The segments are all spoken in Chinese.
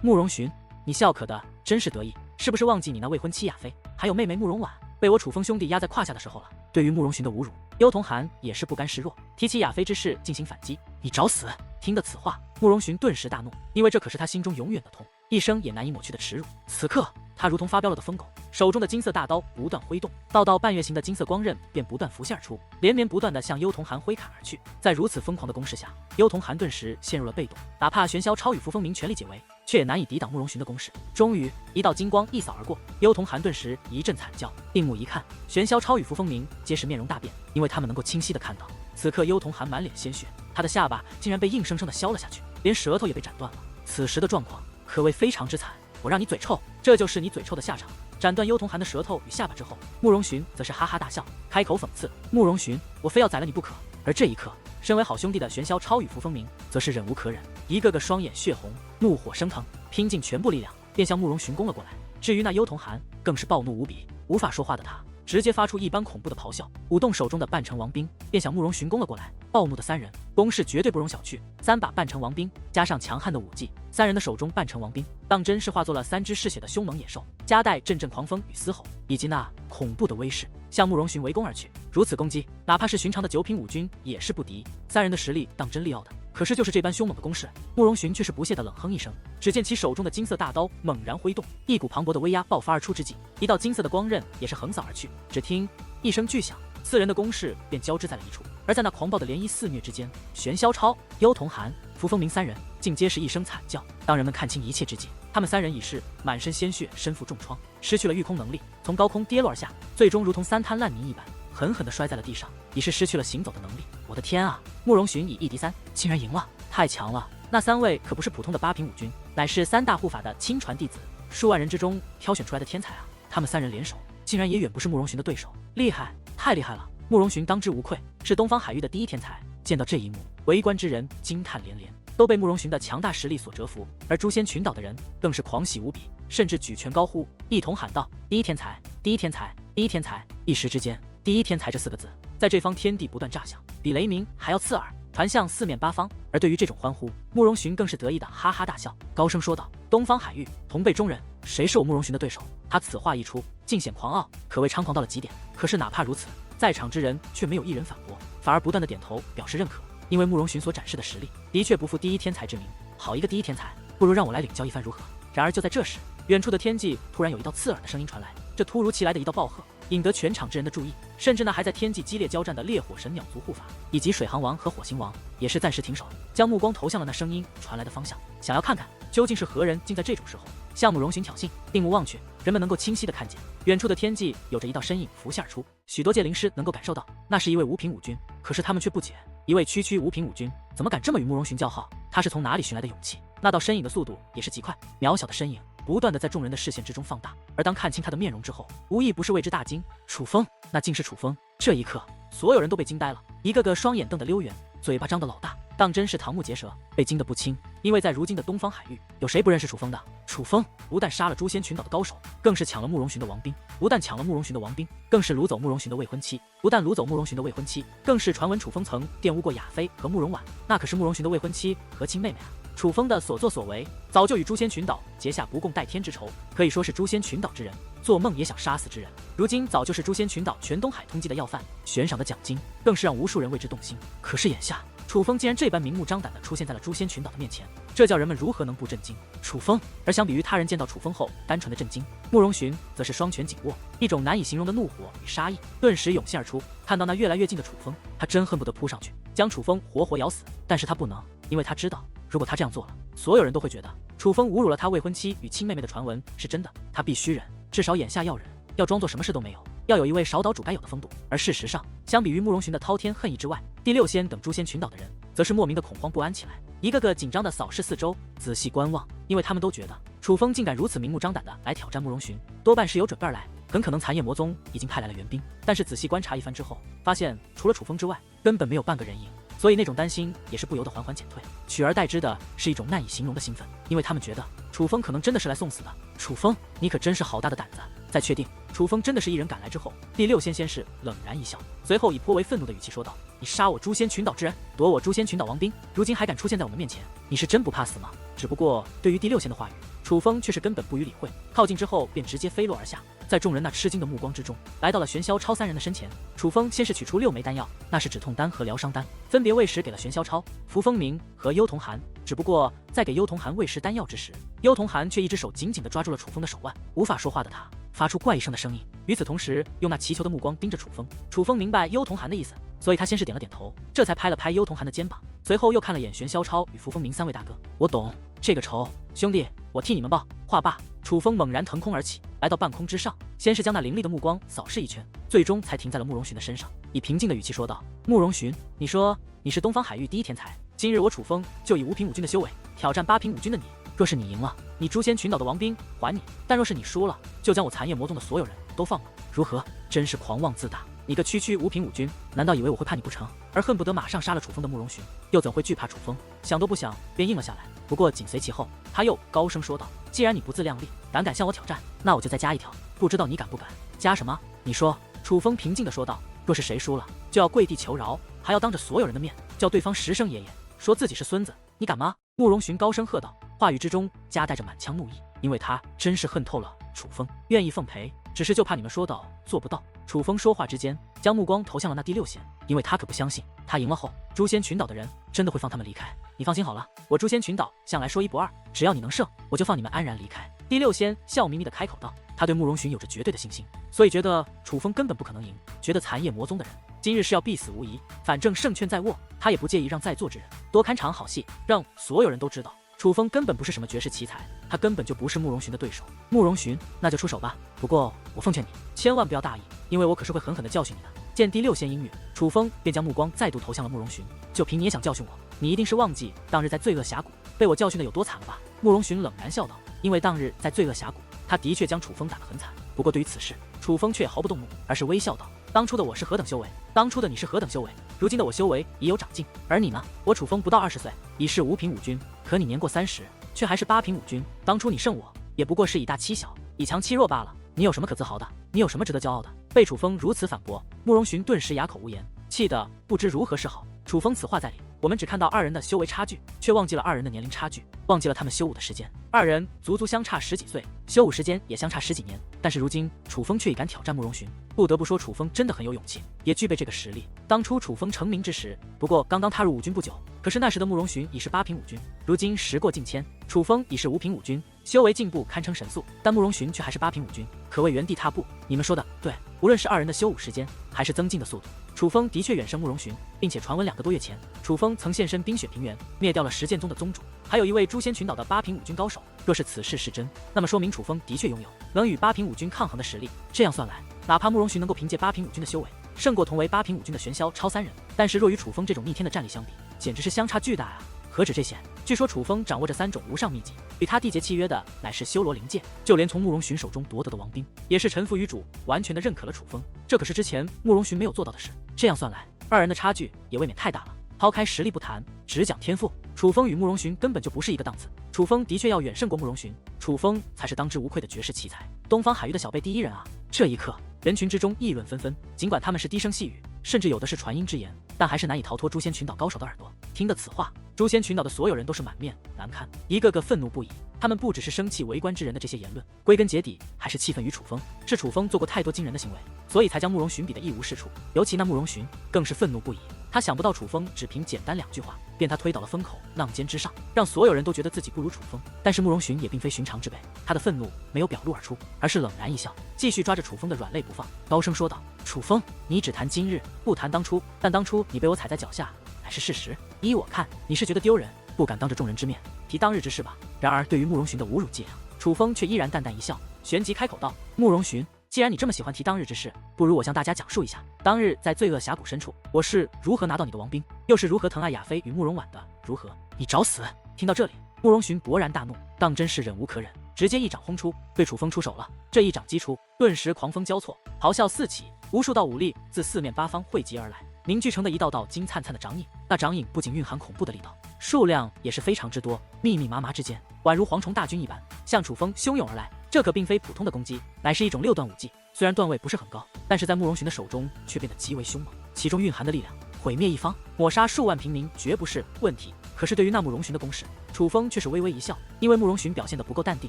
慕容寻，你笑可的真是得意，是不是忘记你那未婚妻亚妃，还有妹妹慕容婉被我楚风兄弟压在胯下的时候了？对于慕容寻的侮辱，幽童寒也是不甘示弱，提起亚妃之事进行反击。你找死！听得此话，慕容寻顿时大怒，因为这可是他心中永远的痛，一生也难以抹去的耻辱。此刻，他如同发飙了的疯狗，手中的金色大刀不断挥动，道道半月形的金色光刃便不断浮现而出，连绵不断的向幽童寒挥砍而去。在如此疯狂的攻势下，幽童寒顿时陷入了被动，哪怕玄霄超与扶风明全力解围，却也难以抵挡慕容寻的攻势。终于，一道金光一扫而过，幽童寒顿时一阵惨叫，定目一看，玄霄超与扶风明皆是面容大变，因为他们能够清晰的看到，此刻幽童寒满脸鲜血，他的下巴竟然被硬生生的削了下去，连舌头也被斩断了。此时的状况可谓非常之惨。我让你嘴臭，这就是你嘴臭的下场。斩断幽童寒的舌头与下巴之后，慕容寻则是哈哈大笑，开口讽刺慕容寻，我非要宰了你不可。而这一刻，身为好兄弟的玄霄超与扶风明则是忍无可忍，一个个双眼血红，怒火升腾，拼尽全部力量便向慕容寻攻了过来。至于那幽童寒，更是暴怒无比，无法说话的他直接发出一般恐怖的咆哮，舞动手中的半城王兵便向慕容寻攻了过来。暴怒的三人攻势绝对不容小觑，3把半城王兵加上强悍的武技，三人的手中半城王兵当真是化作了3只嗜血的凶猛野兽，夹带阵阵狂风与嘶吼，以及那恐怖的威势，向慕容寻围攻而去。如此攻击，哪怕是寻常的9品武军也是不敌。三人的实力当真厉害的，可是就是这般凶猛的攻势，慕容寻却是不屑的冷哼一声，只见其手中的金色大刀猛然挥动，一股磅礴的威压爆发而出之际，一道金色的光刃也是横扫而去。只听一声巨响，4人的攻势便交织在了一处。而在那狂暴的涟漪肆虐之间，玄霄超、幽童寒、扶风明3人竟皆是一声惨叫。当人们看清一切之际，他们3人已是满身鲜血，身负重创，失去了御空能力，从高空跌落而下，最终如同3滩烂泥一般狠狠地摔在了地上，已是失去了行走的能力。我的天啊！慕容寻以1敌3，竟然赢了，太强了！那3位可不是普通的8品武军，乃是3大护法的亲传弟子，数万人之中挑选出来的天才啊！他们3人联手，竟然也远不是慕容寻的对手，厉害，太厉害了！慕容寻当之无愧是东方海域的第一天才。见到这一幕，围观之人惊叹连连，都被慕容寻的强大实力所折服。而诛仙群岛的人更是狂喜无比，甚至举拳高呼，一同喊道：“第一天才，第一天才，第一天才！”一时之间，第一天才这4个字在这方天地不断炸响，比雷鸣还要刺耳，传向4面8方。而对于这种欢呼，慕容寻更是得意的哈哈大笑，高声说道：“东方海域同辈中人，谁是我慕容寻的对手？”他此话一出，尽显狂傲，可谓猖狂到了极点。可是哪怕如此，在场之人却没有一人反驳，反而不断的点头表示认可，因为慕容寻所展示的实力的确不负第一天才之名。好一个第一天才，不如让我来领教一番如何？然而就在这时，远处的天际突然有一道刺耳的声音传来，这突如其来的一道暴喝引得全场之人的注意，甚至那还在天际激烈交战的烈火神鸟族护法以及水行王和火星王也是暂时停手，将目光投向了那声音传来的方向，想要看看究竟是何人竟在这种时候向慕容寻挑衅。定目望去，人们能够清晰的看见远处的天际有着一道身影浮现而出，许多界灵师能够感受到那是一位5品武军，可是他们却不解，一位区5品武军怎么敢这么与慕容寻叫号？他是从哪里寻来的勇气？那道身影的速度也是极快，渺小的身影不断的在众人的视线之中放大，而当看清他的面容之后，无一不是为之大惊。楚风，那竟是楚风！这一刻，所有人都被惊呆了，一个个双眼瞪得溜圆，嘴巴张得老大，当真是瞠目结舌，被惊得不轻。因为在如今的东方海域，有谁不认识楚风的？楚风不但杀了诛仙群岛的高手，更是抢了慕容寻的王兵；不但抢了慕容寻的王兵，更是掳走慕容寻的未婚妻；不但掳走慕容寻的未婚妻，更是传闻楚风曾玷污过亚妃和慕容婉，那可是慕容寻的未婚妻和亲妹妹啊！楚风的所作所为，早就与诛仙群岛结下不共戴天之仇，可以说是诛仙群岛之人做梦也想杀死之人。如今早就是诛仙群岛全东海通缉的要犯，悬赏的奖金更是让无数人为之动心。可是眼下，楚风竟然这般明目张胆地出现在了诛仙群岛的面前，这叫人们如何能不震惊？楚风，而相比于他人见到楚风后单纯的震惊，慕容寻则是双拳紧握，一种难以形容的怒火与杀意顿时涌现而出。看到那越来越近的楚风，他真恨不得扑上去将楚风活活咬死，但是他不能，因为他知道，如果他这样做了，所有人都会觉得楚风侮辱了他未婚妻与亲妹妹的传闻是真的，他必须忍，至少眼下要忍，要装作什么事都没有，要有一位少岛主该有的风度。而事实上，相比于慕容寻的滔天恨意之外，第6仙等诛仙群岛的人则是莫名的恐慌不安起来，一个个紧张的扫视四周，仔细观望，因为他们都觉得楚风竟敢如此明目张胆的来挑战慕容寻，多半是有准备而来，很可能残夜魔宗已经派来了援兵。但是仔细观察一番之后，发现除了楚风之外，根本没有半个人影，所以那种担心也是不由得缓缓减退，取而代之的是一种难以形容的兴奋，因为他们觉得楚风可能真的是来送死的。楚风，你可真是好大的胆子！在确定楚风真的是一人赶来之后，第6仙先是冷然一笑，随后以颇为愤怒的语气说道：“你杀我诛仙群岛之人，夺我诛仙群岛王兵，如今还敢出现在我们面前，你是真不怕死吗？”只不过对于第6仙的话语，楚风却是根本不予理会，靠近之后便直接飞落而下，在众人那吃惊的目光之中，来到了玄霄超三人的身前。楚风先是取出6枚丹药，那是止痛丹和疗伤丹，分别喂食给了玄霄超、扶风明和幽童寒。只不过在给幽童寒喂食丹药之时，幽童寒却一只手紧紧地抓住了楚风的手腕，无法说话的他发出怪异声的声音，与此同时用那祈求的目光盯着楚风。楚风明白幽童寒的意思，所以他先是点了点头，这才拍了拍幽童寒的肩膀，随后又看了眼玄霄超与扶风明3位大哥。我懂这个仇，兄弟，我替你们报。话罢，楚风猛然腾空而起，来到半空之上，先是将那凌厉的目光扫视一圈，最终才停在了慕容寻的身上，以平静的语气说道：慕容寻，你说你是东方海域第一天才，今日我楚风就以5品5军的修为挑战8品5军的你，若是你赢了，你诛仙群岛的王兵还你；但若是你输了，就将我残夜魔宗的所有人都放了，如何？真是狂妄自大！你个区5品5军，难道以为我会怕你不成？而恨不得马上杀了楚风的慕容寻，又怎会惧怕楚风？想都不想便应了下来。不过紧随其后，他又高声说道：既然你不自量力，敢向我挑战，那我就再加一条，不知道你敢不敢？加什么？你说。楚风平静地说道：若是谁输了，就要跪地求饶，还要当着所有人的面叫对方10声爷爷，说自己是孙子，你敢吗？慕容寻高声喝道，话语之中夹带着满腔怒意，因为他真是恨透了楚风，愿意奉陪，只是就怕你们说到做不到。楚风说话之间，将目光投向了那第6仙，因为他可不相信他赢了后，诛仙群岛的人真的会放他们离开。你放心好了，我诛仙群岛向来说一不二，只要你能胜，我就放你们安然离开。第6仙笑眯眯地开口道，他对慕容寻有着绝对的信心，所以觉得楚风根本不可能赢，觉得残夜魔宗的人今日是要必死无疑，反正胜券在握，他也不介意让在座之人多看场好戏，让所有人都知道楚风根本不是什么绝世奇才，他根本就不是慕容寻的对手。慕容寻，那就出手吧，不过我奉劝你千万不要大意，因为我可是会狠狠地教训你的。见第6仙应允，楚风便将目光再度投向了慕容寻，就凭你也想教训我？你一定是忘记当日在罪恶峡谷被我教训的有多惨了吧？慕容寻冷然笑道，因为当日在罪恶峡谷，他的确将楚风打得很惨，不过对于此事，楚风却毫不动怒，而是微笑道，当初的我是何等修为，当初的你是何等修为，如今的我修为已有长进，而你呢？我楚风不到20岁，已是5品5军，可你年过30，却还是8品5军。当初你胜我，也不过是以大欺小，以强欺弱罢了。你有什么可自豪的？你有什么值得骄傲的？被楚风如此反驳，慕容寻顿时哑口无言，气得不知如何是好。楚风此话在理，我们只看到2人的修为差距，却忘记了2人的年龄差距，忘记了他们修武的时间。2人足足相差10几岁，修武时间也相差10几年，但是如今楚风却已敢挑战慕容寻，不得不说楚风真的很有勇气，也具备这个实力。当初楚风成名之时，不过刚刚踏入5军不久，可是那时的慕容寻已是8品5军，如今时过境迁，楚风已是5品5军，修为进步堪称神速，但慕容寻却还是8品5军，可谓原地踏步。你们说的对，无论是2人的修武时间，还是增进的速度，楚风的确远胜慕容寻，并且传闻2个多月前，楚风曾现身冰雪平原，灭掉了10剑宗的宗主，还有一位诛仙群岛的8品5军高手。若是此事是真，那么说明楚风的确拥有能与8品5军抗衡的实力。这样算来，哪怕慕容寻能够凭借8品5军的修为胜过同为8品5军的玄霄超3人，但是若与楚风这种逆天的战力相比，简直是相差巨大啊！何止这些，据说楚风掌握着3种无上秘籍，与他缔结契约的乃是修罗灵界，就连从慕容寻手中夺得的王兵，也是臣服于主，完全的认可了楚风，这可是之前慕容寻没有做到的事。这样算来，2人的差距也未免太大了。抛开实力不谈，只讲天赋，楚风与慕容寻根本就不是一个档次。楚风的确要远胜过慕容寻，楚风才是当之无愧的绝世奇才，东方海域的小辈第1人啊！这一刻，人群之中议论纷纷，尽管他们是低声细语，甚至有的是传音之言，但还是难以逃脱诛仙群岛高手的耳朵。听得此话，诛仙群岛的所有人都是满面难堪，一个个愤怒不已。他们不只是生气围观之人的这些言论，归根结底还是气愤于楚风，是楚风做过太多惊人的行为，所以才将慕容寻比得一无是处。尤其那慕容寻更是愤怒不已，他想不到楚风只凭简单2句话，便他推倒了风口，浪尖之上，让所有人都觉得自己不如楚风。但是慕容寻也并非寻常之辈，他的愤怒没有表露而出，而是冷然一笑，继续抓着楚风的软肋不放，高声说道：楚风，你只谈今日，不谈当初，但当初你被我踩在脚下乃是事实，依我看，你是觉得丢人，不敢当着众人之面提当日之事吧？然而对于慕容寻的侮辱伎俩，楚风却依然淡淡一笑，旋即开口道：慕容寻，既然你这么喜欢提当日之事，不如我向大家讲述一下，当日在罪恶峡谷深处，我是如何拿到你的王兵，又是如何疼爱亚妃与慕容婉的，如何？你找死！听到这里，慕容寻勃然大怒，当真是忍无可忍，直接一掌轰出，对楚风出手了。这一掌击出，顿时狂风交错，咆哮四起，无数道武力自4面8方汇集而来，凝聚成的一道道金灿灿的掌影。那掌影不仅蕴含恐怖的力道，数量也是非常之多，密密麻麻之间，宛如蝗虫大军一般，向楚风汹涌而来。这可并非普通的攻击，乃是一种6段武技，虽然段位不是很高，但是在慕容寻的手中却变得极为凶猛，其中蕴含的力量，毁灭一方，抹杀数万平民绝不是问题。可是对于那慕容寻的攻势，楚风却是微微一笑，因为慕容寻表现得不够淡定，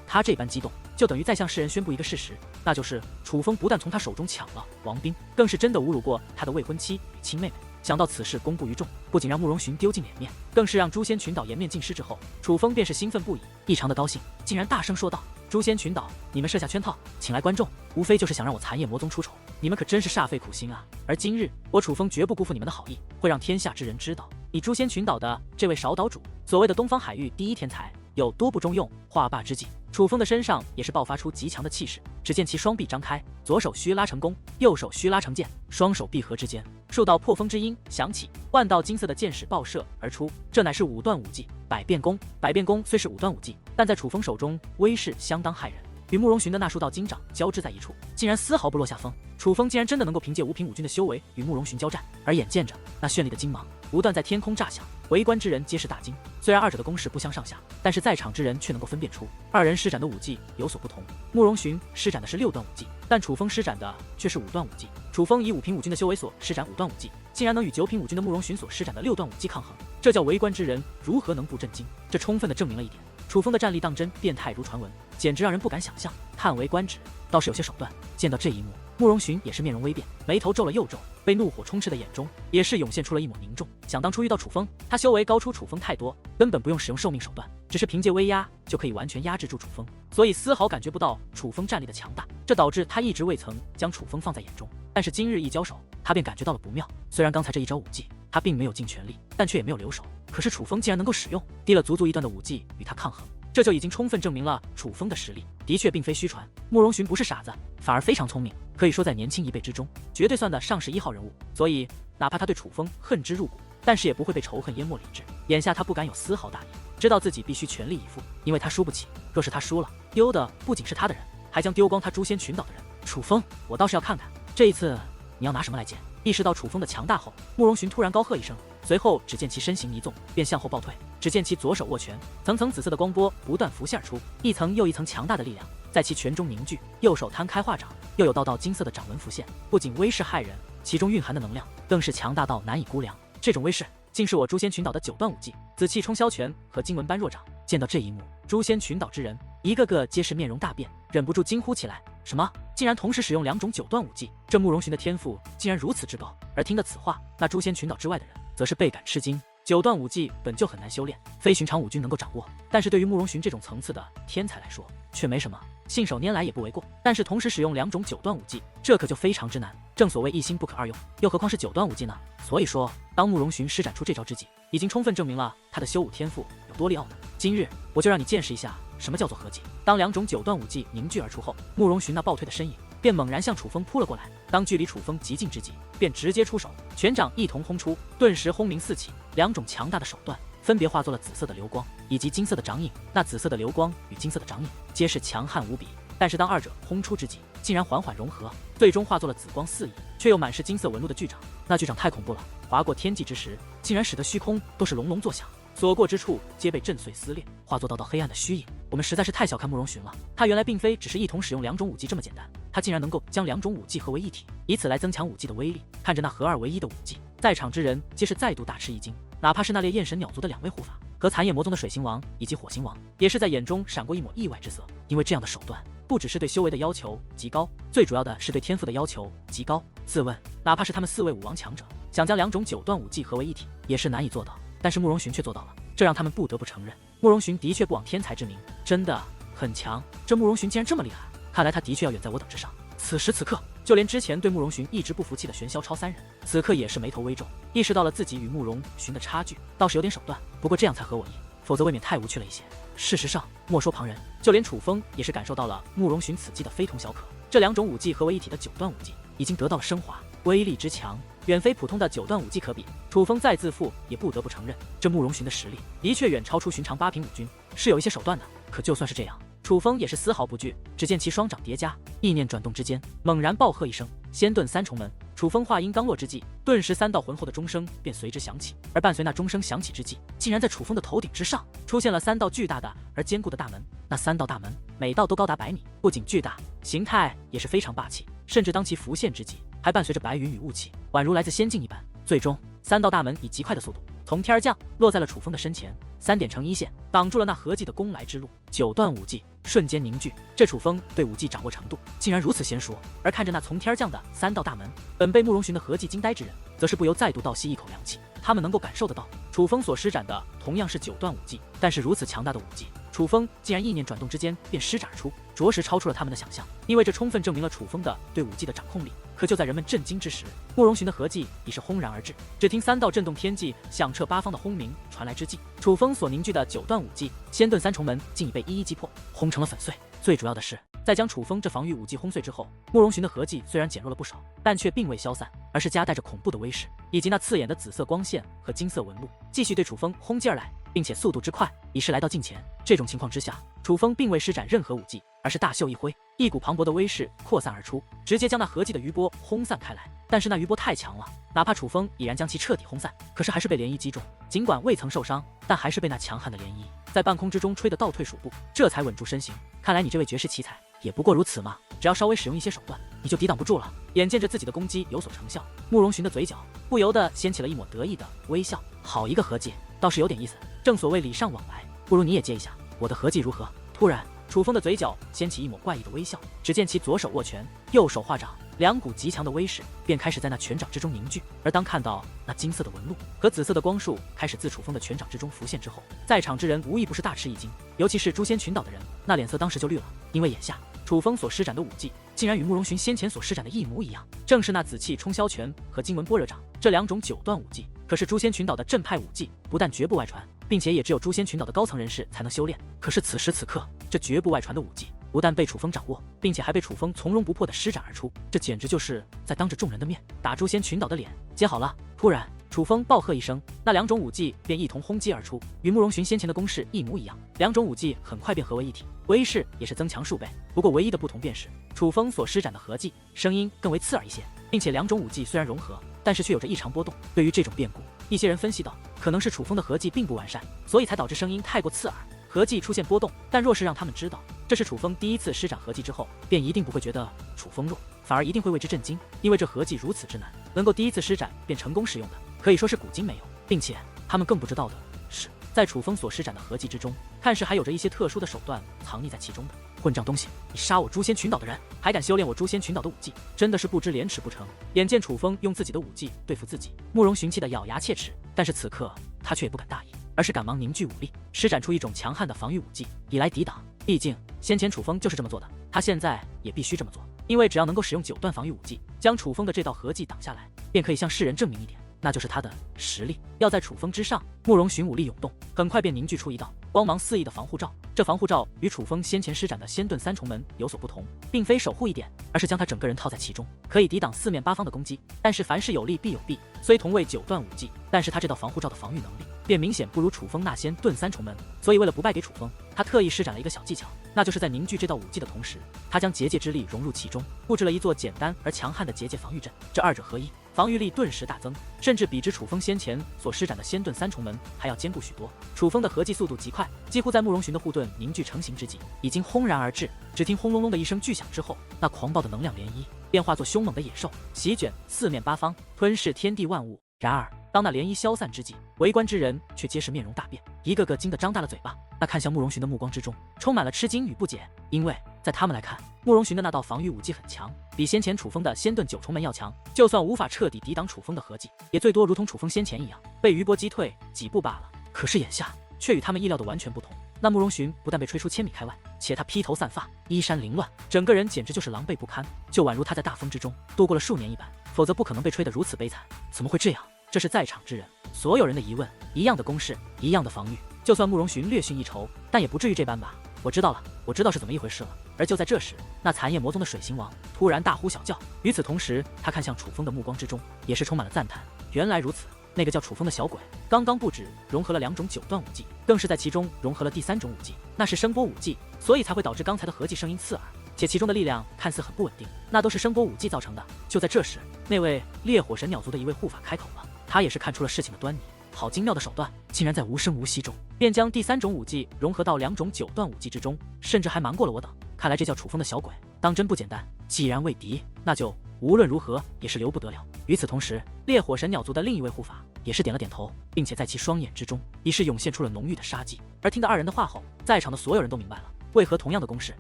他这般激动，就等于在向世人宣布一个事实，那就是楚风不但从他手中抢了王兵，更是真的侮辱过他的未婚妻与亲妹妹。想到此事公布于众，不仅让慕容寻丢尽脸面，更是让诛仙群岛颜面尽失之后，楚风便是兴奋不已，异常的高兴，竟然大声说道：“诛仙群岛，你们设下圈套，请来观众，无非就是想让我残夜魔宗出丑，你们可真是煞费苦心啊！而今日我楚风绝不辜负你们的好意，会让天下之人知道，你诛仙群岛的这位少岛主，所谓的东方海域第一天才，有多不中用。”话罢之际，楚风的身上也是爆发出极强的气势，只见其双臂张开，左手虚拉成弓，右手虚拉成箭，双手闭合之间，数道破风之音响起，万道金色的箭矢爆射而出，这乃是五段武技百变弓。百变弓虽是五段武技，但在楚风手中威势相当骇人，与慕容寻的那数道金掌交织在一处，竟然丝毫不落下风。楚风竟然真的能够凭借五品武军的修为与慕容寻交战，而眼见着那绚丽的金芒不断在天空炸响，围观之人皆是大惊。虽然二者的攻势不相上下，但是在场之人却能够分辨出二人施展的武技有所不同。慕容寻施展的是6段武技，但楚风施展的却是5段武技。楚风以5品武军的修为所施展5段武技，竟然能与9品武军的慕容寻所施展的6段武技抗衡，这叫围观之人如何能不震惊？这充分的证明了一点，楚风的战力当真变态如传闻，简直让人不敢想象，叹为观止，倒是有些手段。见到这一幕，慕容寻也是面容微变，眉头皱了又皱，被怒火充斥的眼中也是涌现出了一抹凝重。想当初遇到楚风，他修为高出楚风太多，根本不用使用寿命手段，只是凭借威压就可以完全压制住楚风，所以丝毫感觉不到楚风战力的强大，这导致他一直未曾将楚风放在眼中。但是今日一交手，他便感觉到了不妙。虽然刚才这一招武技他并没有尽全力，但却也没有留手，可是楚风竟然能够使用低了足足1段的武技与他抗衡，这就已经充分证明了楚风的实力的确并非虚传。慕容寻不是傻子，反而非常聪明，可以说在年轻一辈之中绝对算得上是1号人物，所以哪怕他对楚风恨之入骨，但是也不会被仇恨淹没理智。眼下他不敢有丝毫大意，知道自己必须全力以赴，因为他输不起，若是他输了，丢的不仅是他的人，还将丢光他诛仙群岛的人。楚风，我倒是要看看这一次你要拿什么来见。意识到楚风的强大后，慕容寻突然高喝一声，随后只见其身形一纵，便向后暴退。只见其左手握拳，层层紫色的光波不断浮现而出，一层又一层强大的力量在其拳中凝聚，右手摊开画掌，又有道道金色的掌纹浮现，不仅威势骇人，其中蕴含的能量更是强大到难以估量。这种威势竟是我诛仙群岛的9段武技紫气冲霄拳和金纹般若掌。见到这一幕，诛仙群岛之人一个个皆是面容大变，忍不住惊呼起来：什么？竟然同时使用2种9段武技？这慕容寻的天赋竟然如此之高！而听得此话，那诛仙群岛之外的人则是倍感吃惊。9段武技本就很难修炼，非寻常武军能够掌握，但是对于慕容寻这种层次的天才来说却没什么，信手拈来也不为过。但是同时使用2种9段武技，这可就非常之难。正所谓一心不可二用，又何况是9段武技呢？所以说，当慕容寻施展出这招之际，已经充分证明了他的修武天赋有多厉奥呢。今日我就让你见识一下什么叫做合技。当2种9段武技凝聚而出后，慕容寻那暴退的身影便猛然向楚风扑了过来。当距离楚风极近之际，便直接出手，拳掌一同轰出，顿时轰鸣四起。2种强大的手段分别化作了紫色的流光以及金色的掌影。那紫色的流光与金色的掌影皆是强悍无比，但是当二者轰出之际，竟然缓缓融合，最终化作了紫光四溢，却又满是金色纹路的巨掌。那巨掌太恐怖了，划过天际之时，竟然使得虚空都是隆隆作响，所过之处皆被震碎撕裂，化作道道黑暗的虚影。我们实在是太小看慕容寻了，他原来并非只是一同使用2种武技这么简单，他竟然能够将2种武技合为一体，以此来增强武技的威力。看着那合二为一的武技，在场之人皆是再度大吃一惊，哪怕是那猎焰神鸟族的2位护法和残夜魔宗的水星王以及火星王，也是在眼中闪过一抹意外之色。因为这样的手段不只是对修为的要求极高，最主要的是对天赋的要求极高。自问哪怕是他们4位武王强者，想将2种9段武技合为一体也是难以做到，但是慕容寻却做到了，这让他们不得不承认，慕容寻的确不枉天才之名，真的很强。这慕容寻竟然这么厉害，看来他的确要远在我等之上。此时此刻，就连之前对慕容寻一直不服气的玄霄超3人，此刻也是眉头微皱，意识到了自己与慕容寻的差距，倒是有点手段，不过这样才合我意，否则未免太无趣了一些。事实上，莫说旁人，就连楚风也是感受到了慕容寻此技的非同小可。这2种武技合为一体的9段武技，已经得到了升华，威力之强远非普通的9段武技可比。楚风再自负，也不得不承认，这慕容寻的实力的确远超出寻常8品武军，是有一些手段的。可就算是这样，楚风也是丝毫不惧。只见其双掌叠加，意念转动之间，猛然暴喝一声，仙遁3重门。楚风话音刚落之际，顿时3道浑厚的钟声便随之响起，而伴随那钟声响起之际，竟然在楚风的头顶之上出现了3道巨大的而坚固的大门。那3道大门每道都高达100米，不仅巨大，形态也是非常霸气，甚至当其浮现之际，还伴随着白云与雾气，宛如来自仙境一般。最终3道大门以极快的速度从天而降，落在了楚风的身前，3点成一线，挡住了那合计的攻来之路。9段武技瞬间凝聚，这楚风对武技掌握程度竟然如此娴熟。而看着那从天而降的3道大门，本被慕容寻的合计惊呆之人，则是不由再度倒吸一口凉气。他们能够感受得到，楚风所施展的同样是9段武技，但是如此强大的武技，楚风竟然意念转动之间便施展而出，着实超出了他们的想象。因为这充分证明了楚风的对武技的掌控力。可就在人们震惊之时，慕容寻的合计已是轰然而至。只听3道震动天际、响彻八方的轰鸣传来之际，楚风所凝聚的9段武技仙遁3重门竟已被一一击破，轰成了粉碎。最主要的是，在将楚风这防御武技轰碎之后，慕容寻的合计虽然减弱了不少，但却并未消散，而是夹带着恐怖的威势，以及那刺眼的紫色光线和金色纹路，继续对楚风轰击而来，并且速度之快已是来到近前。这种情况之下，楚风并未施展任何武技，而是大袖一挥，一股磅礴的威势扩散而出，直接将那合计的余波轰散开来。但是那余波太强了，哪怕楚风已然将其彻底轰散，可是还是被涟漪击中。尽管未曾受伤，但还是被那强悍的涟漪在半空之中吹得倒退数步，这才稳住身形。看来你这位绝世奇才也不过如此嘛，只要稍微使用一些手段，你就抵挡不住了。眼见着自己的攻击有所成效，慕容寻的嘴角不由得掀起了一抹得意的微笑。好一个合计，倒是有点意思。正所谓礼尚往来，不如你也接一下我的合计如何？突然，楚风的嘴角掀起一抹怪异的微笑，只见其左手握拳，右手画掌，2股极强的威势便开始在那拳掌之中凝聚。而当看到那金色的纹路和紫色的光束开始自楚风的拳掌之中浮现之后，在场之人无一不是大吃一惊，尤其是诛仙群岛的人，那脸色当时就绿了。因为眼下楚风所施展的武技竟然与慕容寻先前所施展的一模一样，正是那紫气冲霄拳和金纹般若掌这2种9段武技。可是诛仙群岛的正派武技不但绝不外传，并且也只有诛仙群岛的高层人士才能修炼。可是此时此刻，这绝不外传的武技不但被楚风掌握，并且还被楚风从容不迫地施展而出，这简直就是在当着众人的面打诛仙群岛的脸。接好了！突然，楚风暴喝一声，那2种武技便一同轰击而出，与慕容寻先前的攻势一模一样。2种武技很快便合为一体，威势也是增强数倍。不过唯一的不同便是，楚风所施展的合计声音更为刺耳一些，并且2种武技虽然融合，但是却有着异常波动。对于这种变故，一些人分析到，可能是楚风的合计并不完善，所以才导致声音太过刺耳，合计出现波动。但若是让他们知道这是楚风第一次施展合计之后，便一定不会觉得楚风弱，反而一定会为之震惊。因为这合计如此之难，能够第一次施展便成功使用的，可以说是古今没有。并且他们更不知道的是，在楚风所施展的合计之中，看似还有着一些特殊的手段藏匿在其中的。混账东西，你杀我诛仙群岛的人，还敢修炼我诛仙群岛的武技，真的是不知廉耻不成！眼见楚风用自己的武技对付自己，慕容寻气得咬牙切齿，但是此刻他却也不敢大意，而是赶忙凝聚武力，施展出一种强悍的防御武技以来抵挡。毕竟先前楚风就是这么做的，他现在也必须这么做，因为只要能够使用9段防御武技将楚风的这道合计挡下来，便可以向世人证明一点，那就是他的实力要在楚风之上。慕容寻武力涌动，很快便凝聚出一道光芒四溢的防护罩。这防护罩与楚风先前施展的仙遁3重门有所不同，并非守护一点，而是将他整个人套在其中，可以抵挡四面八方的攻击。但是凡事有利必有弊，虽同为9段武技，但是他这道防护罩的防御能力便明显不如楚风那仙遁3重门。所以为了不败给楚风，他特意施展了一个小技巧，那就是在凝聚这道武技的同时，他将结界之力融入其中，布置了一座简单而强悍的结界防御阵。这2者合一，防御力顿时大增，甚至比之楚风先前所施展的仙遁3重门还要坚固许多。楚风的合计速度极快，几乎在慕容寻的护盾凝聚成型之际，已经轰然而至。只听轰隆隆的一声巨响之后，那狂暴的能量涟漪便化作凶猛的野兽，席卷四面八方，吞噬天地万物。然而当那涟漪消散之际，围观之人却皆是面容大变，一个个惊得张大了嘴巴。那看向慕容寻的目光之中充满了吃惊与不解，因为在他们来看，慕容寻的那道防御武技很强，比先前楚风的仙遁9重门要强。就算无法彻底抵挡楚风的合计，也最多如同楚风先前一样被余波击退几步罢了。可是眼下却与他们意料的完全不同。那慕容寻不但被吹出千米开外，且他披头散发，衣衫凌乱，整个人简直就是狼狈不堪，就宛如他在大风之中度过了数年一般，否则不可能被吹得如此悲惨。怎么会这样？这是在场之人所有人的疑问。一样的攻势，一样的防御，就算慕容寻略逊一筹，但也不至于这般吧？我知道了，我知道是怎么一回事了。而就在这时，那残夜魔宗的水行王突然大呼小叫，与此同时，他看向楚风的目光之中也是充满了赞叹。原来如此，那个叫楚风的小鬼，刚刚不止融合了2种9段武技，更是在其中融合了第3种武技，那是声波武技，所以才会导致刚才的合计声音刺耳，且其中的力量看似很不稳定，那都是声波武技造成的。就在这时，那位烈火神鸟族的一位护法开口了，他也是看出了事情的端倪。好精妙的手段，竟然在无声无息中便将第3种武技融合到2种9段武技之中，甚至还瞒过了我等。看来这叫楚风的小鬼当真不简单。既然为敌，那就无论如何也是留不得了。与此同时，烈火神鸟族的另一位护法也是点了点头，并且在其双眼之中已是涌现出了浓郁的杀机。而听到二人的话后，在场的所有人都明白了，为何同样的攻势，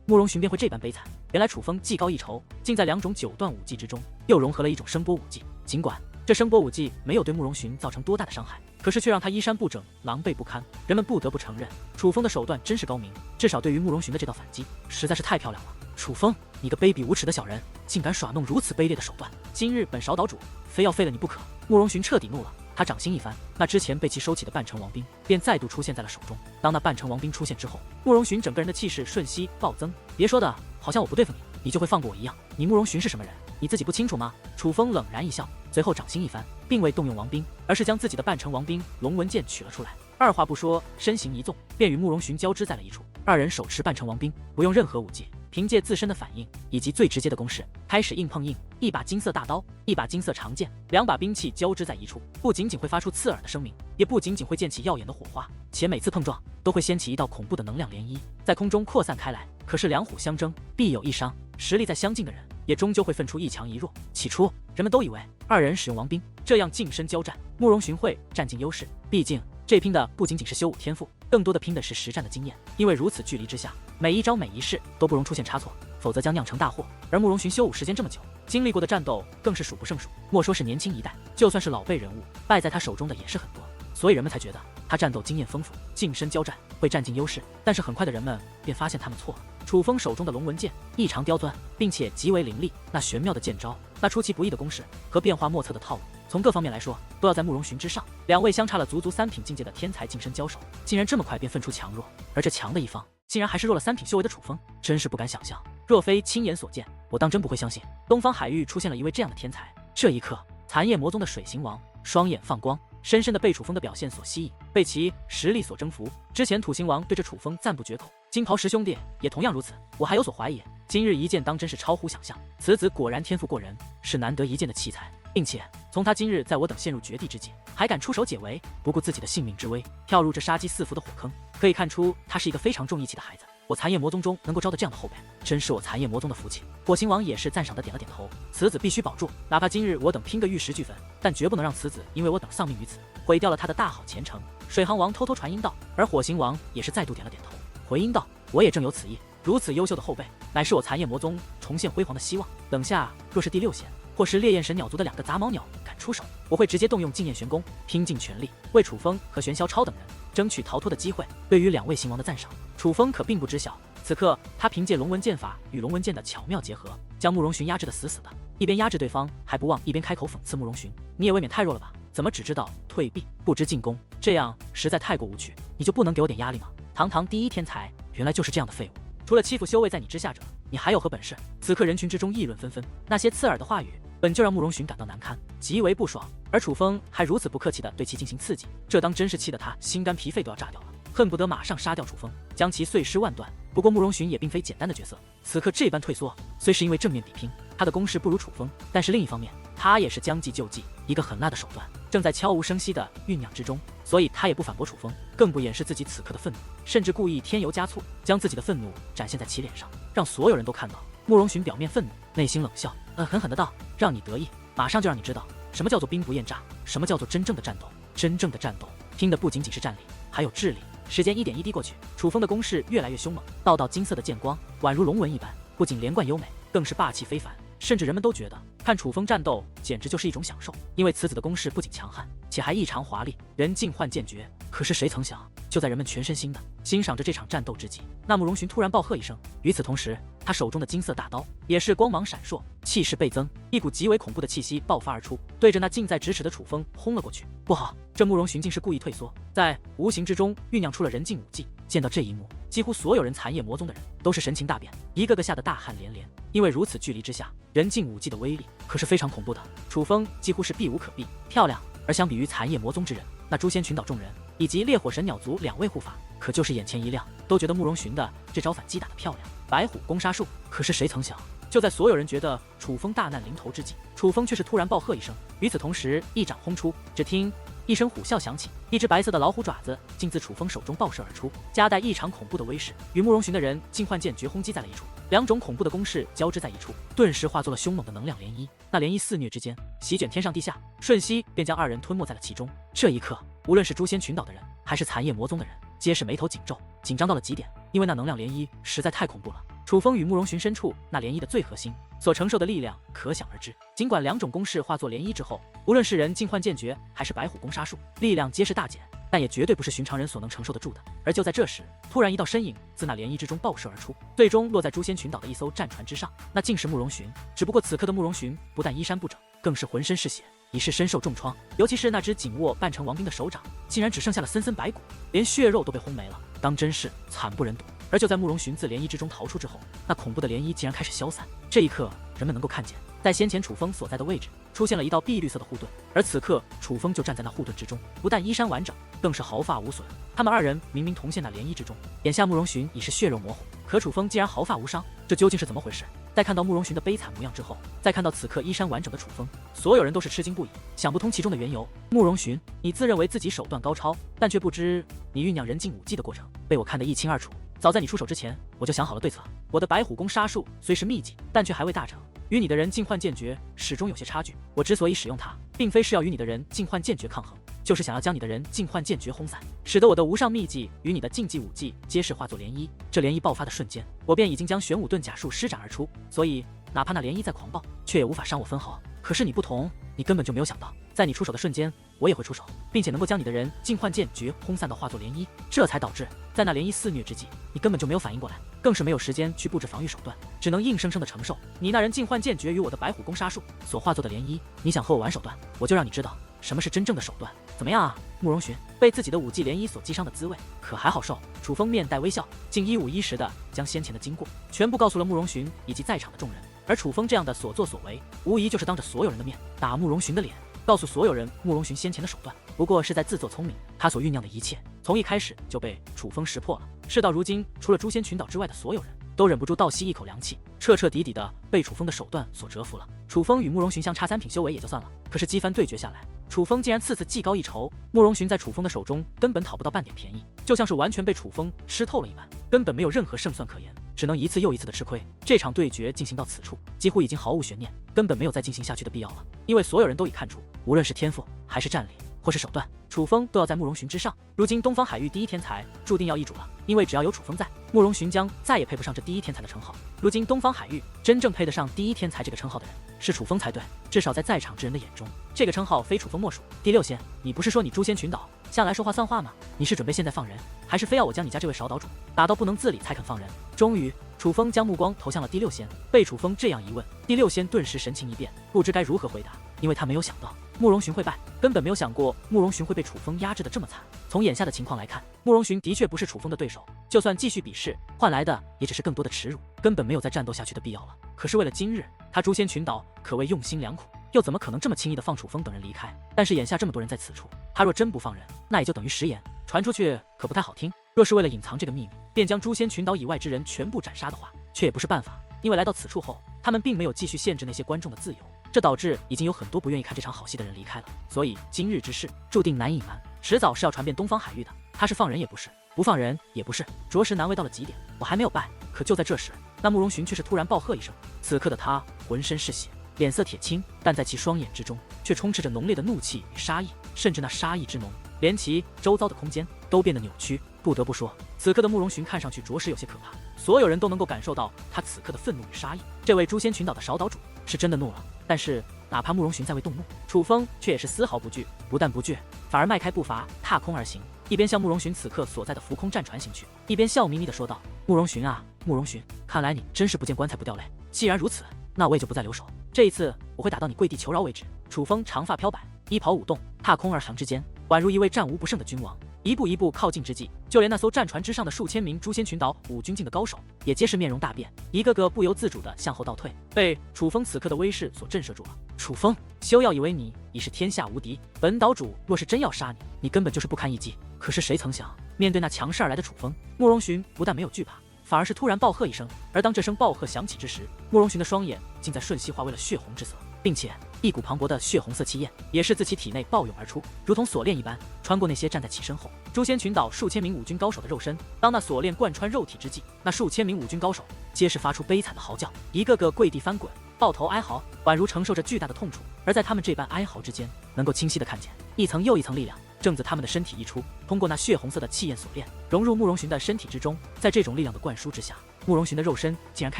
慕容寻便会这般悲惨。原来楚风技高一筹，竟在2种9段武技之中又融合了一种声波武技。尽管这声波武技没有对慕容寻造成多大的伤害，可是却让他衣衫不整，狼狈不堪。人们不得不承认，楚风的手段真是高明，至少对于慕容寻的这道反击，实在是太漂亮了。楚风，你个卑鄙无耻的小人，竟敢耍弄如此卑劣的手段！今日本少岛主非要废了你不可！慕容寻彻底怒了，他掌心一翻，那之前被其收起的半城王兵便再度出现在了手中。当那半城王兵出现之后，慕容寻整个人的气势瞬息暴增。别说的好像我不对付你，你就会放过我一样。你慕容寻是什么人，你自己不清楚吗？楚风冷然一笑，随后掌心一翻，并未动用王兵，而是将自己的半城王兵龙纹剑取了出来。二话不说，身形一纵，便与慕容寻交织在了一处。二人手持半城王兵，不用任何武技，凭借自身的反应以及最直接的攻势，开始硬碰硬。一把金色大刀，一把金色长剑，2把兵器交织在一处，不仅仅会发出刺耳的声鸣，也不仅仅会溅起耀眼的火花，且每次碰撞都会掀起一道恐怖的能量涟漪，在空中扩散开来。可是两虎相争，必有一伤，实力再相近的人，也终究会分出一强一弱。起初，人们都以为二人使用王兵，这样近身交战，慕容寻会占尽优势。毕竟这拼的不仅仅是修武天赋，更多的拼的是实战的经验。因为如此距离之下，每一招每一式都不容出现差错，否则将酿成大祸。而慕容寻修武时间这么久，经历过的战斗更是数不胜数。莫说是年轻一代，就算是老辈人物，败在他手中的也是很多。所以人们才觉得他战斗经验丰富，近身交战会占尽优势。但是很快的人们便发现他们错了。楚风手中的龙纹剑异常刁钻，并且极为凌厉，那玄妙的剑招，那出其不意的攻势和变化莫测的套路，从各方面来说都要在慕容寻之上。两位相差了足足3品境界的天才近身交手，竟然这么快便分出强弱，而这强的一方竟然还是弱了3品修为的楚风，真是不敢想象。若非亲眼所见，我当真不会相信东方海域出现了一位这样的天才。这一刻，残夜魔宗的水行王双眼放光，深深的被楚风的表现所吸引，被其实力所征服。之前土行王对这楚风赞不绝口，金袍十兄弟也同样如此。我还有所怀疑，今日一见当真是超乎想象，此子果然天赋过人，是难得一见的奇才。并且从他今日在我等陷入绝地之际，还敢出手解围，不顾自己的性命之危，跳入这杀机四伏的火坑，可以看出他是一个非常重义气的孩子。我残夜魔宗中能够招得这样的后辈，真是我残夜魔宗的福气。火行王也是赞赏的点了点头，此子必须保住，哪怕今日我等拼个玉石俱焚，但绝不能让此子因为我等丧命于此，毁掉了他的大好前程。水行王偷偷传音道，而火行王也是再度点了点头，回音道：我也正有此意。如此优秀的后辈，乃是我残夜魔宗重现辉煌的希望。等下若是第6弦或是烈焰神鸟族的2个杂毛鸟敢出手，我会直接动用禁焰玄功，拼尽全力为楚风和玄霄超等人争取逃脱的机会。对于2位行王的赞赏，楚风可并不知晓。此刻他凭借龙纹剑法与龙纹剑的巧妙结合，将慕容寻压制得死死的，一边压制对方，还不忘一边开口讽刺慕容寻：你也未免太弱了吧？怎么只知道退避，不知进攻？这样实在太过无趣，你就不能给我点压力吗？堂堂第一天才，原来就是这样的废物！除了欺负修为在你之下者，你还有何本事？此刻人群之中议论纷纷，那些刺耳的话语本就让慕容寻感到难堪，极为不爽。而楚风还如此不客气地对其进行刺激，这当真是气得他心肝脾肺都要炸掉了，恨不得马上杀掉楚风，将其碎尸万段。不过慕容寻也并非简单的角色，此刻这般退缩，虽是因为正面比拼，他的攻势不如楚风，但是另一方面，他也是将计就计，一个狠辣的手段正在悄无声息地酝酿之中，所以他也不反驳楚风，更不掩饰自己此刻的愤怒，甚至故意添油加醋，将自己的愤怒展现在其脸上，让所有人都看到。慕容寻表面愤怒，内心冷笑，狠狠的道：让你得意，马上就让你知道什么叫做兵不厌诈，什么叫做真正的战斗。真正的战斗拼的不仅仅是战力，还有智力。时间一点一滴过去，楚风的攻势越来越凶猛，道道金色的剑光宛如龙纹一般，不仅连贯优美，更是霸气非凡。甚至人们都觉得看楚风战斗简直就是一种享受，因为此子的攻势不仅强悍，且还异常华丽，人尽换剑绝。可是谁曾想，就在人们全身心的欣赏着这场战斗之际，那慕容寻突然暴喝一声，与此同时，他手中的金色大刀也是光芒闪烁，气势倍增，一股极为恐怖的气息爆发而出，对着那近在咫尺的楚风轰了过去。不好，这慕容寻竟是故意退缩，在无形之中酝酿出了人尽武技。见到这一幕，几乎所有人残夜魔宗的人都是神情大变，一个个吓得大汗连连。因为如此距离之下，人尽武技的威力可是非常恐怖的，楚风几乎是避无可避。漂亮！而相比于残夜魔宗之人，那诛仙群岛众人以及烈火神鸟族2位护法，可就是眼前一亮，都觉得慕容寻的这招反击打得漂亮。白虎攻杀术。可是谁曾想，就在所有人觉得楚风大难临头之际，楚风却是突然暴喝一声，与此同时一掌轰出，只听一声虎啸响起，一只白色的老虎爪子竟自楚风手中爆射而出，夹带异常恐怖的威势，与慕容寻的人尽幻剑诀轰击在了一处。两种恐怖的攻势交织在一处，顿时化作了凶猛的能量涟漪。那涟漪肆虐之间，席卷天上地下，瞬息便将二人吞没在了其中。这一刻，无论是诛仙群岛的人，还是残夜魔宗的人，皆是眉头紧皱，紧张到了极点，因为那能量涟漪实在太恐怖了。楚风与慕容寻身处那涟漪的最核心，所承受的力量可想而知。尽管两种攻势化作涟漪之后，无论是人尽幻剑诀还是白虎攻杀术，力量皆是大减，但也绝对不是寻常人所能承受得住的。而就在这时，突然一道身影自那涟漪之中爆射而出，最终落在诛仙群岛的一艘战船之上。那竟是慕容寻。只不过此刻的慕容寻不但衣衫不整，更是浑身是血，已是身受重创。尤其是那只紧握半成王兵的手掌，竟然只剩下了森森白骨，连血肉都被轰没了，当真是惨不忍睹。而就在慕容寻自涟漪之中逃出之后，那恐怖的涟漪竟然开始消散。这一刻，人们能够看见，在先前楚风所在的位置出现了一道碧绿色的护盾，而此刻楚风就站在那护盾之中，不但衣衫完整，更是毫发无损。他们二人明明同陷那涟漪之中，眼下慕容寻已是血肉模糊，可楚风竟然毫发无伤，这究竟是怎么回事？在看到慕容寻的悲惨模样之后，再看到此刻衣衫完整的楚风，所有人都是吃惊不已，想不通其中的缘由。慕容寻，你自认为自己手段高超，但却不知你酝酿人尽武技的过程被我看得一清二楚。早在你出手之前，我就想好了对策。我的白虎攻杀术虽是秘籍，但却还未大成，与你的人尽幻剑诀始终有些差距。我之所以使用它，并非是要与你的人尽幻剑诀抗衡，就是想要将你的人尽幻剑诀轰散，使得我的无上秘技与你的禁忌武技皆是化作涟漪。这涟漪爆发的瞬间，我便已经将玄武遁甲术施展而出，所以哪怕那涟漪再狂暴，却也无法伤我分毫。可是你不同，你根本就没有想到，在你出手的瞬间，我也会出手，并且能够将你的人尽幻剑诀轰散到化作涟漪，这才导致在那涟漪肆虐之际，你根本就没有反应过来，更是没有时间去布置防御手段，只能硬生生的承受你那人尽幻剑诀与我的白虎攻杀术所化作的涟漪。你想和我玩手段，我就让你知道什么是真正的手段，怎么样啊？慕容寻被自己的武技涟漪所击伤的滋味可还好受？楚风面带微笑，竟一五一十的将先前的经过全部告诉了慕容寻以及在场的众人。而楚风这样的所作所为，无疑就是当着所有人的面打慕容寻的脸，告诉所有人慕容寻先前的手段不过是在自作聪明，他所酝酿的一切从一开始就被楚风识破了。事到如今，除了诛仙群岛之外的所有人都忍不住倒吸一口凉气，彻彻底底的被楚风的手段所折服了。楚风与慕容寻相差3品修为也就算了，可是几番对决下来，楚风竟然次次技高一筹，慕容寻在楚风的手中根本讨不到半点便宜，就像是完全被楚风吃透了一般，根本没有任何胜算可言，只能一次又一次的吃亏。这场对决进行到此处，几乎已经毫无悬念，根本没有再进行下去的必要了，因为所有人都已看出，无论是天赋还是战力或是手段，楚风都要在慕容寻之上。如今东方海域第一天才注定要易主了，因为只要有楚风在，慕容寻将再也配不上这第一天才的称号。如今东方海域真正配得上第一天才这个称号的人是楚风才对，至少在场之人的眼中，这个称号非楚风莫属。第六仙，你不是说你诛仙群岛向来说话算话吗？你是准备现在放人，还是非要我将你家这位少岛主打到不能自理才肯放人？终于，楚风将目光投向了第六仙。被楚风这样一问，第六仙顿时神情一变，不知该如何回答，因为他没有想到慕容寻会败，根本没有想过慕容寻会被楚风压制的这么惨。从眼下的情况来看，慕容寻的确不是楚风的对手，就算继续比试，换来的也只是更多的耻辱，根本没有再战斗下去的必要了。可是为了今日，他诛仙群岛可谓用心良苦，又怎么可能这么轻易的放楚风等人离开？但是眼下这么多人在此处，他若真不放人，那也就等于食言，传出去可不太好听。若是为了隐藏这个秘密，便将诛仙群岛以外之人全部斩杀的话，却也不是办法。因为来到此处后，他们并没有继续限制那些观众的自由，这导致已经有很多不愿意看这场好戏的人离开了。所以今日之事注定难以隐瞒，迟早是要传遍东方海域的。他是放人也不是，不放人也不是，着实难为到了极点。我还没有败，可就在这时，那慕容寻却是突然暴喝一声。此刻的他浑身是血，脸色铁青，但在其双眼之中却充斥着浓烈的怒气与杀意，甚至那杀意之浓，连其周遭的空间都变得扭曲。不得不说，此刻的慕容寻看上去着实有些可怕，所有人都能够感受到他此刻的愤怒与杀意。这位诛仙群岛的少岛主是真的怒了，但是哪怕慕容寻再未动怒，楚风却也是丝毫不惧，不但不惧，反而迈开步伐踏空而行，一边向慕容寻此刻所在的浮空战船行去，一边笑眯眯地说道：慕容寻啊，慕容寻，看来你真是不见棺材不掉泪。既然如此，那我也就不再留手，这一次我会打到你跪地求饶为止。楚风长发飘摆，衣袍舞动，踏空而行之间，宛如一位战无不胜的君王。一步一步靠近之际，就连那艘战船之上的数千名诛仙群岛五军境的高手，也皆是面容大变，一个个不由自主地向后倒退，被楚风此刻的威势所震慑住了。楚风，休要以为你已是天下无敌，本岛主若是真要杀你，你根本就是不堪一击。可是谁曾想，面对那强势而来的楚风，慕容寻不但没有惧怕，反而是突然暴喝一声。而当这声暴喝响起之时，慕容寻的双眼竟在瞬息化为了血红之色，并且一股磅礴的血红色气焰也是自其体内暴涌而出，如同锁链一般，穿过那些站在其身后诛仙群岛数千名武军高手的肉身。当那锁链贯穿肉体之际，那数千名武军高手皆是发出悲惨的嚎叫，一个个跪地翻滚，抱头哀嚎，宛如承受着巨大的痛楚。而在他们这般哀嚎之间，能够清晰地看见一层又一层力量正自他们的身体溢出，通过那血红色的气焰锁链融入慕容寻的身体之中。在这种力量的灌输之下，慕容寻的肉身竟然开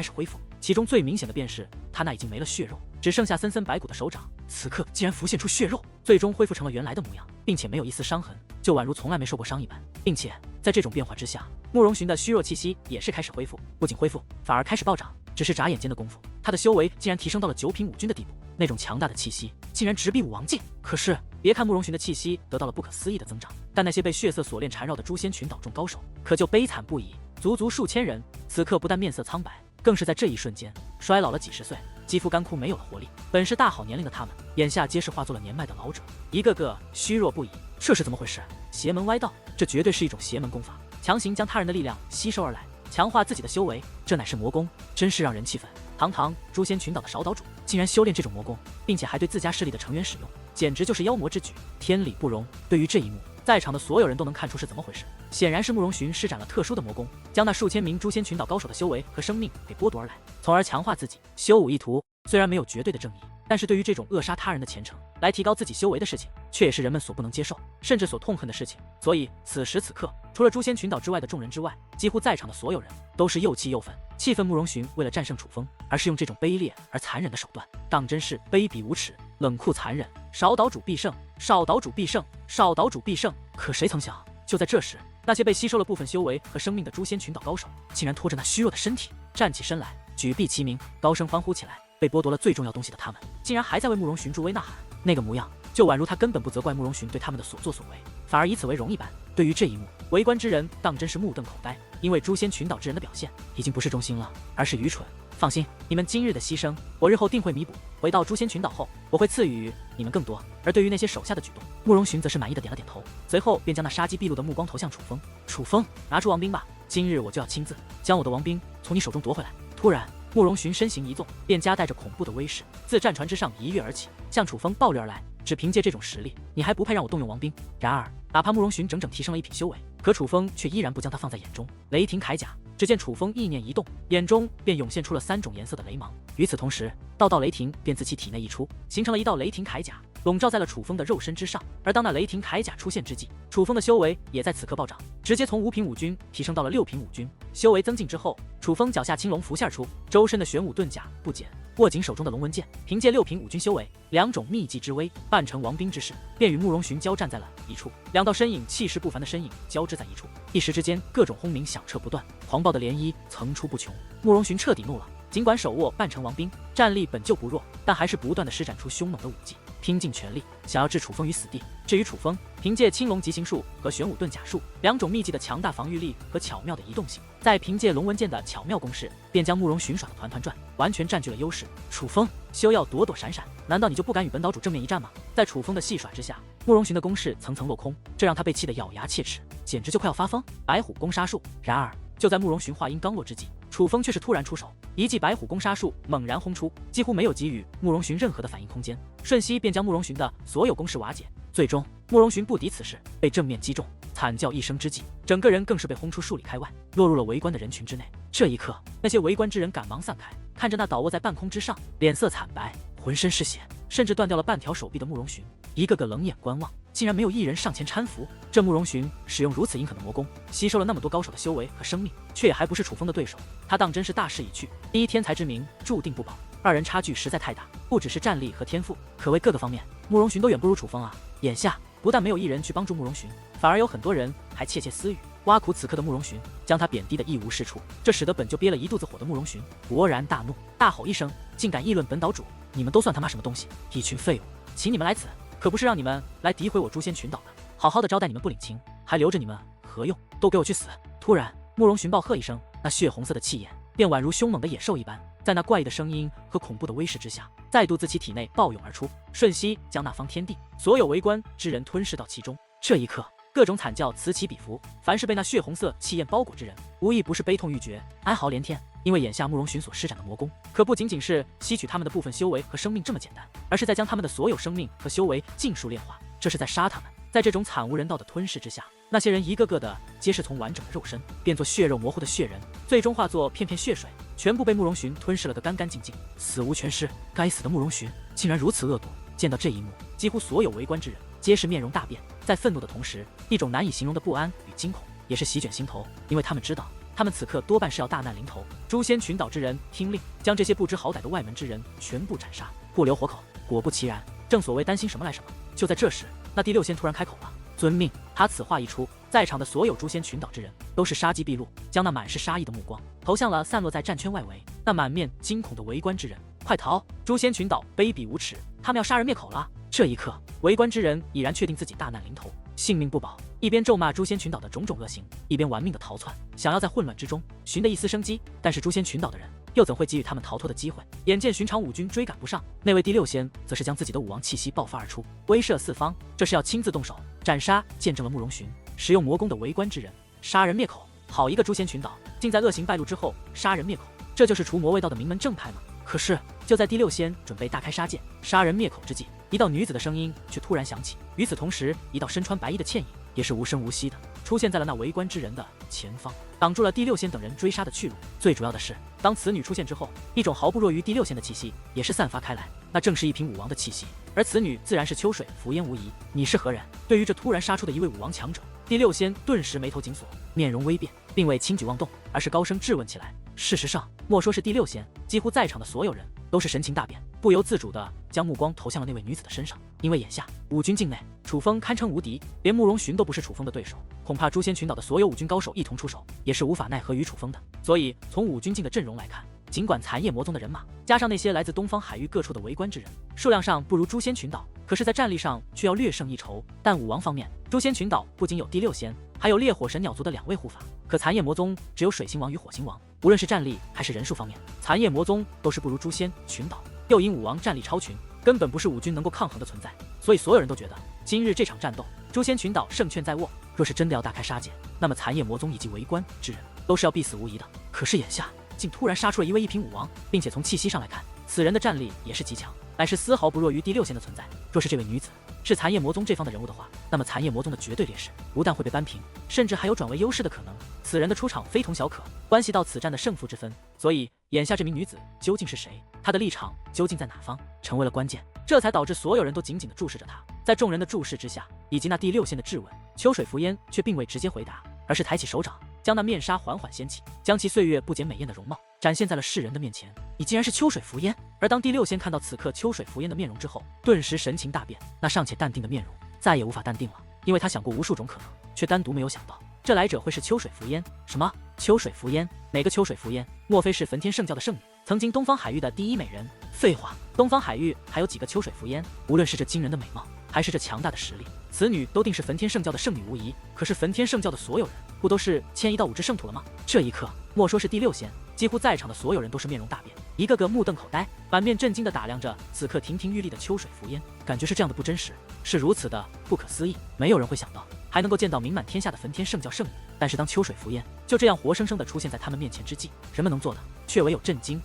始恢复，其中最明显的便是他那已经没了血肉，只剩下森森白骨的手掌，此刻竟然浮现出血肉，最终恢复成了原来的模样，并且没有一丝伤痕，就宛如从来没受过伤一般。并且在这种变化之下，慕容寻的虚弱气息也是开始恢复，不仅恢复，反而开始暴涨。只是眨眼间的功夫，他的修为竟然提升到了9品武军的地步，那种强大的气息竟然直逼武王境。可是别看慕容寻的气息得到了不可思议的增长，但那些被血色锁链缠绕的诛仙群岛众高手可就悲惨不已，足足数千人，此刻不但面色苍白，更是在这一瞬间衰老了几十岁，肌肤干枯，没有了活力。本是大好年龄的他们，眼下皆是化作了年迈的老者，一个个虚弱不已。这是怎么回事？邪门歪道，这绝对是一种邪门功法，强行将他人的力量吸收而来，强化自己的修为，这乃是魔功，真是让人气愤。堂堂诛仙群岛的少岛主，竟然修炼这种魔功，并且还对自家势力的成员使用，简直就是妖魔之举，天理不容。对于这一幕，在场的所有人都能看出是怎么回事，显然是慕容寻施展了特殊的魔功，将那数千名诛仙群岛高手的修为和生命给剥夺而来，从而强化自己。修武一途虽然没有绝对的正义，但是对于这种扼杀他人的虔诚来提高自己修为的事情，却也是人们所不能接受，甚至所痛恨的事情。所以此时此刻，除了诛仙群岛之外的众人之外，几乎在场的所有人都是又气又愤，气愤慕容寻为了战胜楚风，而是用这种卑劣而残忍的手段，当真是卑鄙无耻、冷酷残忍。少岛主必胜，少岛主必胜，少岛主必胜。可谁曾想，就在这时，那些被吸收了部分修为和生命的诛仙群岛高手，竟然拖着那虚弱的身体站起身来，举臂齐鸣，高声欢呼起来。被剥夺了最重要东西的他们，竟然还在为慕容寻助威呐喊，那个模样就宛如他根本不责怪慕容寻对他们的所作所为，反而以此为荣一般。对于这一幕，围观之人当真是目瞪口呆，因为诛仙群岛之人的表现已经不是忠心了，而是愚蠢。放心，你们今日的牺牲，我日后定会弥补。回到诛仙群岛后，我会赐予你们更多。而对于那些手下的举动，慕容寻则是满意的点了点头，随后便将那杀机毕露的目光投向楚风。楚风，拿出王兵吧，今日我就要亲自将我的王兵从你手中夺回来。突然，慕容寻身形一纵，便夹带着恐怖的威势，自战船之上一跃而起，向楚风暴掠而来。只凭借这种实力，你还不配让我动用王兵。然而，哪怕慕容寻整整提升了1品修为，可楚风却依然不将他放在眼中。雷霆铠甲，只见楚风意念一动，眼中便涌现出了3种颜色的雷芒。与此同时，道雷霆便自其体内溢出，形成了一道雷霆铠甲，笼罩在了楚风的肉身之上。而当那雷霆铠甲出现之际，楚风的修为也在此刻暴涨，直接从5品武军提升到了6品武军。修为增进之后，楚风脚下青龙浮现而出，周身的玄武盾甲不减，握紧手中的龙纹剑，凭借6品武军修为，2种秘技之威，扮成王兵之势，便与慕容寻交战在了一处。2道身影气势不凡的身影交织在一处，一时之间各种轰鸣响彻不断，狂暴的涟漪层出不穷。慕容寻彻底怒了，尽管手握半成王兵，战力本就不弱，但还是不断的施展出凶猛的武技，拼尽全力想要置楚风于死地。至于楚风，凭借青龙疾行术和玄武遁甲术2种秘技的强大防御力和巧妙的移动性，再凭借龙纹剑的巧妙攻势，便将慕容寻耍得团团转，完全占据了优势。楚风，休要躲躲闪闪，难道你就不敢与本岛主正面一战吗？在楚风的戏耍之下，慕容寻的攻势层层落空，这让他被气得咬牙切齿，简直就快要发疯。白虎攻杀术。然而就在慕容寻话音刚落之际，楚风却是突然出手，一记白虎攻杀术猛然轰出，几乎没有给予慕容寻任何的反应空间，瞬息便将慕容寻的所有攻势瓦解。最终慕容寻不敌此事，被正面击中，惨叫一声之际，整个人更是被轰出数里开外，落入了围观的人群之内。这一刻，那些围观之人赶忙散开，看着那倒卧在半空之上，脸色惨白，浑身是血，甚至断掉了半条手臂的慕容寻，一个个冷眼观望，竟然没有一人上前搀扶。这慕容寻使用如此阴狠的魔功，吸收了那么多高手的修为和生命，却也还不是楚风的对手，他当真是大势已去，第一天才之明注定不保。2人差距实在太大，不只是战力和天赋，可谓各个方面，慕容寻都远不如楚风啊。眼下不但没有一人去帮助慕容寻，反而有很多人还窃窃私语，挖苦此刻的慕容寻，将他贬低的一无是处。这使得本就憋了一肚子火的慕容寻勃然大怒，大吼一声，竟敢议论本岛主，你们都算他妈什么东西？一群废物，请你们来此可不是让你们来诋毁我诛仙群岛的，好好的招待你们不领情，还留着你们何用？都给我去死！突然慕容寻暴喝一声，那血红色的气焰便宛如凶猛的野兽一般，在那怪异的声音和恐怖的威势之下，再度自其体内暴涌而出，瞬息将那方天地所有围观之人吞噬到其中。这一刻，各种惨叫此起彼伏，凡是被那血红色气焰包裹之人，无一不是悲痛欲绝，哀嚎连天。因为眼下慕容寻所施展的魔功，可不仅仅是吸取他们的部分修为和生命这么简单，而是在将他们的所有生命和修为尽数炼化，这是在杀他们。在这种惨无人道的吞噬之下，那些人一个个的皆是从完整的肉身变作血肉模糊的血人，最终化作片片血水，全部被慕容寻吞噬了个干干净净，死无全尸。该死的慕容寻竟然如此恶毒！见到这一幕，几乎所有围观之人皆是面容大变，在愤怒的同时，一种难以形容的不安与惊恐也是席卷心头，因为他们知道，他们此刻多半是要大难临头。诛仙群岛之人听令，将这些不知好歹的外门之人全部斩杀，不留活口。果不其然，正所谓担心什么来什么。就在这时，那第六仙突然开口了：“遵命。”他此话一出，在场的所有诛仙群岛之人都是杀机毕露，将那满是杀意的目光投向了散落在战圈外围那满面惊恐的围观之人。快逃！诛仙群岛卑鄙无耻，他们要杀人灭口了！这一刻，围观之人已然确定自己大难临头，性命不保，一边咒骂诛仙群岛的种种恶行，一边玩命的逃窜，想要在混乱之中寻得一丝生机。但是诛仙群岛的人又怎会给予他们逃脱的机会？眼见寻常武军追赶不上，那位第六仙则是将自己的武王气息爆发而出，威慑四方，这是要亲自动手斩杀见证了慕容寻使用魔功的围观之人，杀人灭口。好一个诛仙群岛，竟在恶行败露之后杀人灭口，这就是除魔卫道的名门正派吗？可是就在第六仙准备大开杀戒杀人灭口之际，一道女子的声音却突然响起，与此同时，一道身穿白衣的倩影也是无声无息的出现在了那围观之人的前方，挡住了第六仙等人追杀的去路。最主要的是，当此女出现之后，一种毫不弱于第六仙的气息也是散发开来，那正是一品武王的气息，而此女自然是秋水伏烟无疑。你是何人？对于这突然杀出的一位武王强者，第六仙顿时眉头紧锁，面容微变，并未轻举妄动，而是高声质问起来。事实上，莫说是第六仙，几乎在场的所有人都是神情大变，不由自主地将目光投向了那位女子的身上。因为眼下武军境内，楚风堪称无敌，连慕容寻都不是楚风的对手，恐怕诛仙群岛的所有武军高手一同出手，也是无法奈何于楚风的。所以从武军境的阵容来看，尽管残夜魔宗的人马加上那些来自东方海域各处的围观之人，数量上不如诛仙群岛，可是在战力上却要略胜一筹。但武王方面，诛仙群岛不仅有第六仙，还有烈火神鸟族的2位护法，可残夜魔宗只有水星王与火星王，无论是战力还是人数方面，残夜魔宗都是不如诛仙群岛。又因武王战力超群，根本不是武军能够抗衡的存在，所以所有人都觉得今日这场战斗，诛仙群岛胜券在握。若是真的要大开杀戒，那么残夜魔宗以及围观之人都是要必死无疑的。可是眼下竟突然杀出了一位一品武王，并且从气息上来看，此人的战力也是极强，乃是丝毫不弱于第六仙的存在。若是这位女子是残夜魔宗这方的人物的话，那么残夜魔宗的绝对劣势不但会被扳平，甚至还有转为优势的可能。此人的出场非同小可，关系到此战的胜负之分。所以眼下这名女子究竟是谁，她的立场究竟在哪方，成为了关键。这才导致所有人都紧紧地注视着她。在众人的注视之下，以及那第六仙的质问，秋水伏烟却并未直接回答，而是抬起手掌，将那面纱缓缓掀起，将其岁月不减美艳的容貌展现在了世人的面前。你竟然是秋水伏烟！而当第六仙看到此刻秋水伏烟的面容之后，顿时神情大变，那尚且淡定的面容再也无法淡定了，因为他想过无数种可能，却单独没有想到这来者会是秋水伏烟。什么？秋水伏烟？哪个秋水伏烟？莫非是焚天圣教的圣女，曾经东方海域的第一美人？废话，东方海域还有几个秋水伏烟？无论是这惊人的美貌，还是这强大的实力，此女都定是焚天圣教的圣女无疑。可是焚天圣教的所有人不都是迁移到武之圣土了吗？这一刻，莫说是第六仙，几乎在场的所有人都是面容大变，一个个目瞪口呆，满面震惊地打量着此刻亭亭玉立的秋水伏烟，感觉是这样的不真实，是如此的不可思议。没有人会想到还能够见到名满天下的焚天圣教圣女，但是当秋水伏烟就这样活生生地出现在他们面前之际，人们能做的却唯有震惊。